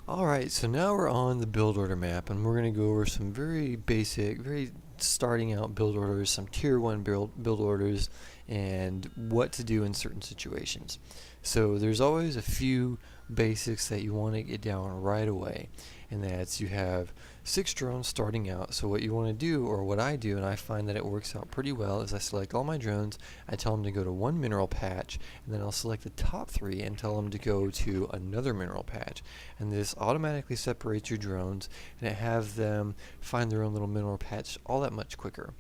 Alright, so now we're on the build order map, and we're going to go over some very basic, very starting out build orders, some tier 1 build orders, and what to do in certain situations. So there's always a few basics that you want to get down right away, and that's you have 6 drones starting out. So what you want to do, or what I do, and I find that it works out pretty well, is I select all my drones, I tell them to go to one mineral patch, and then I'll select the top 3 and tell them to go to another mineral patch. And this automatically separates your drones, and it has them find their own little mineral patch all that much quicker.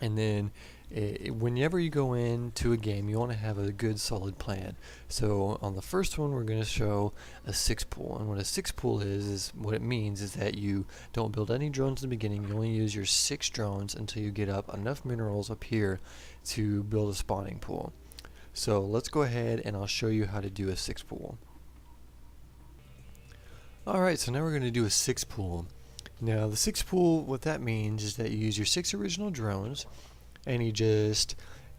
And then whenever you go into a game, you want to have a good solid plan. So on the first one, we're going to show a 6 pool, and what a 6 pool is what it means is that you don't build any drones in the beginning. You only use your 6 drones until you get up enough minerals up here to build a spawning pool. So let's go ahead and I'll show you how to do a 6 pool. Alright, so now we're going to do a 6 pool. Now the 6 pool, what that means is that you use your 6 original drones and you just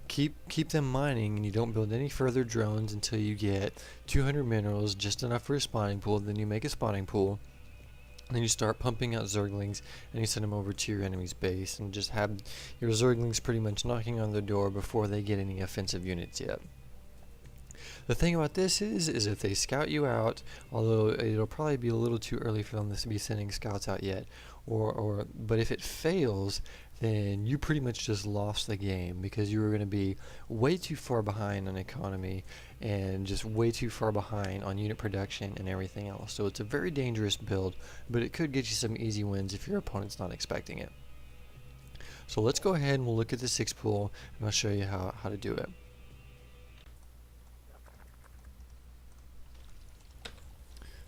keep them mining, and you don't build any further drones until you get 200 minerals, just enough for a spawning pool. Then you make a spawning pool, and then you start pumping out Zerglings, and you send them over to your enemy's base, and just have your Zerglings pretty much knocking on their door before they get any offensive units yet. The thing about this is if they scout you out, although it'll probably be a little too early for them to be sending scouts out yet, but if it fails, then you pretty much just lost the game, because you were going to be way too far behind on economy and just way too far behind on unit production and everything else. So it's a very dangerous build, but it could get you some easy wins if your opponent's not expecting it. So let's go ahead and we'll look at the 6 pool, and I'll show you how to do it.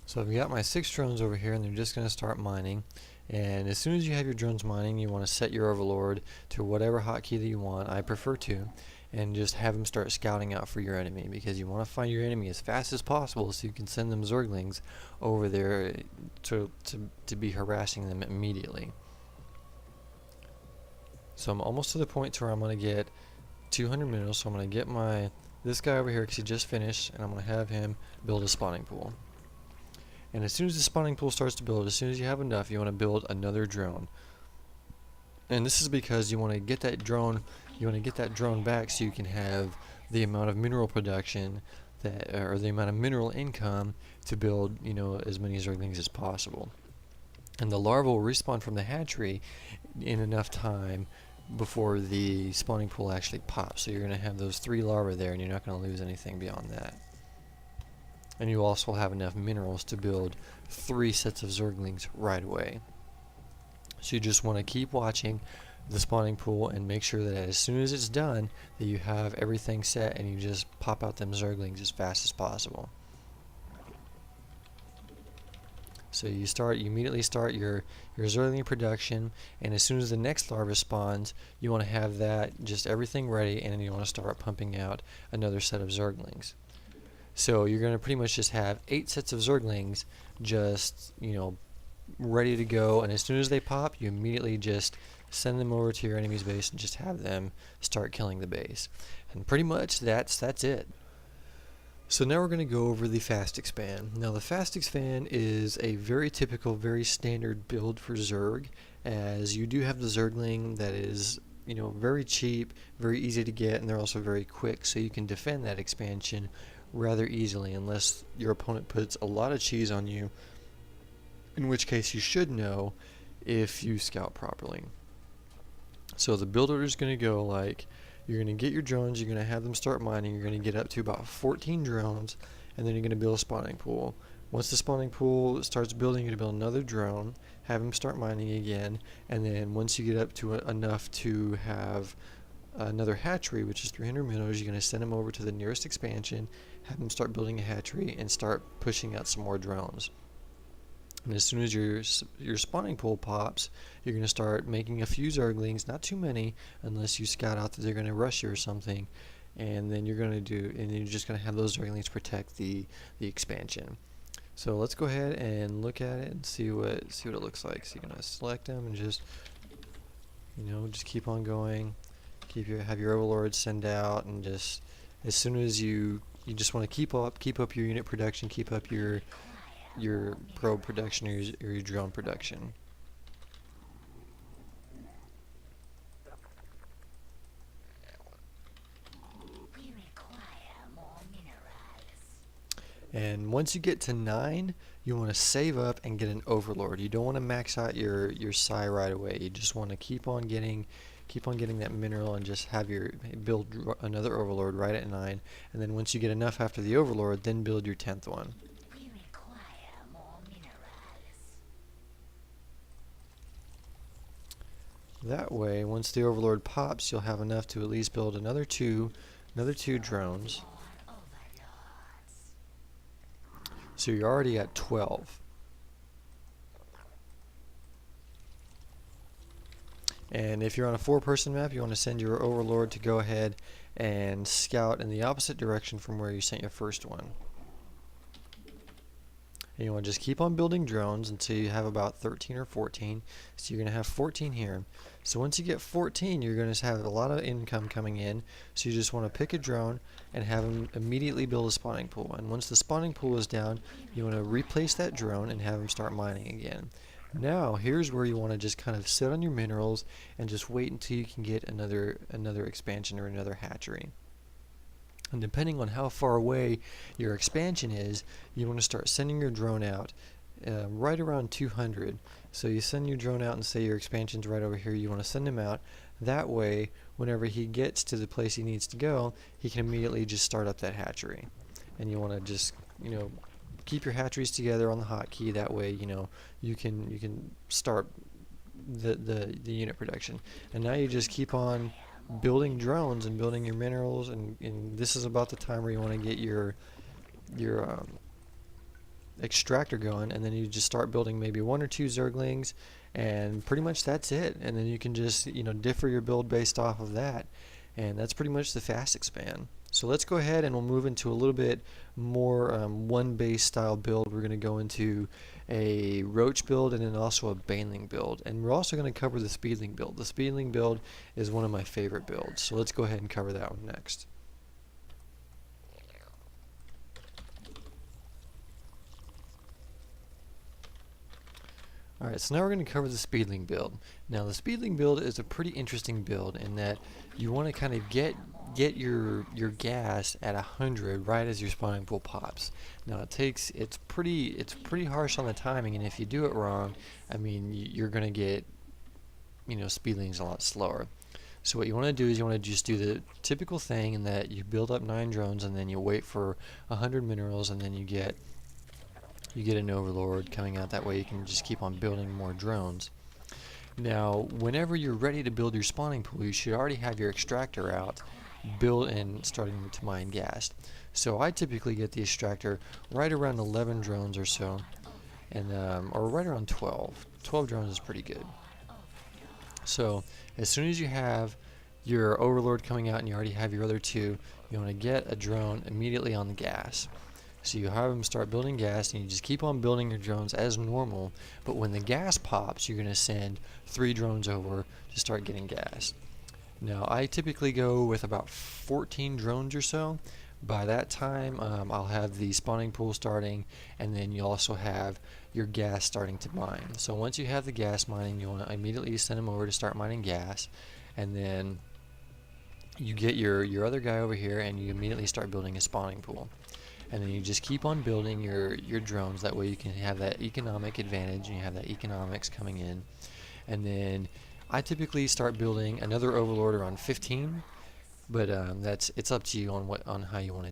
So I've got my 6 drones over here, and they're just going to start mining. And as soon as you have your drones mining, you want to set your overlord to whatever hotkey that you want. I prefer 2, and just have them start scouting out for your enemy, because you want to find your enemy as fast as possible so you can send them Zerglings over there to be harassing them immediately. So I'm almost to the point to where I'm going to get 200 minerals, so I'm going to get this guy over here because he just finished, and I'm going to have him build a spawning pool. And as soon as the spawning pool starts to build, as soon as you have enough, you want to build another drone. And this is because you want to get that drone back so you can have the amount of mineral production or the amount of mineral income to build, as many Zerglings as possible. And the larva will respawn from the hatchery in enough time before the spawning pool actually pops. So you're going to have those 3 larvae there, and you're not going to lose anything beyond that. And you also have enough minerals to build 3 sets of Zerglings right away. So you just want to keep watching the spawning pool and make sure that as soon as it's done, that you have everything set and you just pop out them Zerglings as fast as possible. So you immediately start your Zergling production, and as soon as the next larva spawns, you want to have just everything ready, and then you want to start pumping out another set of Zerglings. So you're going to pretty much just have 8 sets of Zerglings just, ready to go, and as soon as they pop, you immediately just send them over to your enemy's base and just have them start killing the base. And pretty much that's it. So now we're going to go over the fast expand. Now the fast expand is a very typical, very standard build for Zerg, as you do have the Zergling that is very cheap, very easy to get, and they're also very quick, so you can defend that expansion rather easily unless your opponent puts a lot of cheese on you, in which case you should know if you scout properly. So the build order is going to go like, you're going to get your drones, you're going to have them start mining, you're going to get up to about 14 drones, and then you're going to build a spawning pool. Once the spawning pool starts building, you're going to build another drone, have them start mining again, and then once you get up to enough to have another hatchery, which is 300 minerals, you're going to send them over to the nearest expansion, have them start building a hatchery, and start pushing out some more drones. And as soon as your spawning pool pops, you're going to start making a few Zerglings, not too many, unless you scout out that they're going to rush you or something, and then you're just going to have those Zerglings protect the expansion. So let's go ahead and look at it and see what it looks like. So you're going to select them and just keep on going. Have your overlords send out, and just as soon as you just want to keep up your unit production, keep up your your probe production or your drone production. And once you get to 9, you want to save up and get an overlord. You don't want to max out your psi right away. You just want to keep on getting that mineral and just have your build another overlord right at 9. And then once you get enough after the overlord, then build your 10th one. That way, once the overlord pops, you'll have enough to at least build another two drones. So you're already at 12. And if you're on a 4-person map, you want to send your overlord to go ahead and scout in the opposite direction from where you sent your first one. And you want to just keep on building drones until you have about 13 or 14. So you're going to have 14 here. So once you get 14, you're going to have a lot of income coming in. So you just want to pick a drone and have them immediately build a spawning pool. And once the spawning pool is down, you want to replace that drone and have them start mining again. Now here's where you want to just kind of sit on your minerals and just wait until you can get another expansion or another hatchery. And depending on how far away your expansion is, you want to start sending your drone out right around 200. So you send your drone out and say your expansion's right over here. You want to send him out. That way, whenever he gets to the place he needs to go, he can immediately just start up that hatchery. And you want to just, keep your hatcheries together on the hotkey. That way, you can start the unit production. And now you just keep on building drones and building your minerals, and this is about the time where you want to get your extractor going, and then you just start building maybe 1 or 2 Zerglings, and pretty much that's it. And then you can just differ your build based off of that, and that's pretty much the fast expand. So let's go ahead and we'll move into a little bit more one base style build. We're going to go into a roach build and then also a baneling build, and we're also going to cover the speedling build. The speedling build is one of my favorite builds, so let's go ahead and cover that one next. Alright, so now we're going to cover the speedling build. Now the speedling build is a pretty interesting build in that you want to kind of get your gas at 100 right as your spawning pool pops. Now it's pretty harsh on the timing, and if you do it wrong, I mean you're going to get speedlings a lot slower. So what you want to do is you want to just do the typical thing in that you build up 9 drones and then you wait for 100 minerals, and then you get an overlord coming out. That way you can just keep on building more drones. Now whenever you're ready to build your spawning pool, you should already have your extractor out built and starting to mine gas. So I typically get the extractor right around 11 drones or so, and or right around 12 drones is pretty good. So as soon as you have your overlord coming out and you already have your other 2, you want to get a drone immediately on the gas. So you have them start building gas, and you just keep on building your drones as normal, but when the gas pops, you're going to send 3 drones over to start getting gas. Now I typically go with about 14 drones or so. By that time I'll have the spawning pool starting, and then you also have your gas starting to mine. So once you have the gas mining, you want to immediately send them over to start mining gas, and then you get your other guy over here and you immediately start building a spawning pool. And then you just keep on building your drones. That way you can have that economic advantage and you have that economics coming in. And then I typically start building another overlord around 15, but it's up to you on how you want to